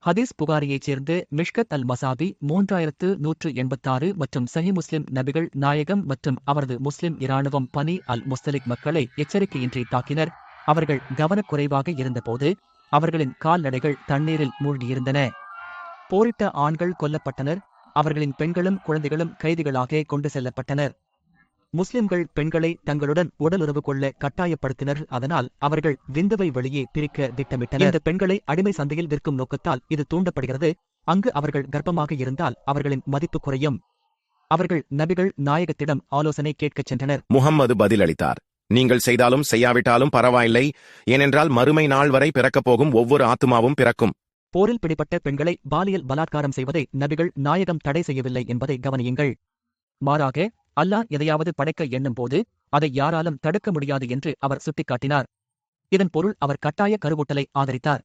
ஹதீஸ் புகாரியைச் சேர்ந்த மிஷ்கத் அல் மசாபி 3186 மற்றும் சஹி முஸ்லிம் நபிகள் நாயகம் மற்றும் அவரது முஸ்லிம் இராணுவம் பனி அல் முஸ்தலிக் மக்களை எச்சரிக்கையின்றி தாக்கினர். அவர்கள் கவனக்குறைவாக இருந்தபோது அவர்களின் கால்நடைகள் தண்ணீரில் மூழ்கியிருந்தன. போரிட்ட ஆண்கள் கொல்லப்பட்டனர். அவர்களின் பெண்களும் குழந்தைகளும் கைதிகளாக கொண்டு செல்லப்பட்டனர். முஸ்லிம்கள் பெண்களை தங்களுடன் உடலுறவு கொள்ள கட்டாயப்படுத்தினர். அதனால் அவர்கள் விந்துவை வெளியே பிரிக்க திட்டமிட்டனர். இந்த பெண்களை அடிமை சந்தையில் விற்கும் நோக்கத்தால் இது தூண்டப்படுகிறது. அங்கு அவர்கள் கர்ப்பமாக இருந்தால் அவர்களின் மதிப்பு குறையும். அவர்கள் நபிகள் நாயகத்திடம் ஆலோசனை கேட்கச் சென்றனர். முஹம்மது பதிலளித்தார், நீங்கள் செய்தாலும் செய்யாவிட்டாலும் பரவாயில்லை, ஏனென்றால் மறுமை நாள் வரை பிறக்கப் போகும் ஒவ்வொரு ஆத்துமாவும் பிறக்கும். போரில் பிடிபட்ட பெண்களை பாலியல் பலாத்காரம் செய்வதை நபிகள் நாயகம் தடை செய்யவில்லை என்பதை கவனியுங்கள். மாறாக அல்லாஹ் எதையாவது படைக்க எண்ணும் போது அதை யாராலும் தடுக்க முடியாது என்று அவர் சுட்டிக்காட்டினார். இதன் பொருள் அவர் கட்டாய கருவூட்டலை ஆதரித்தார்.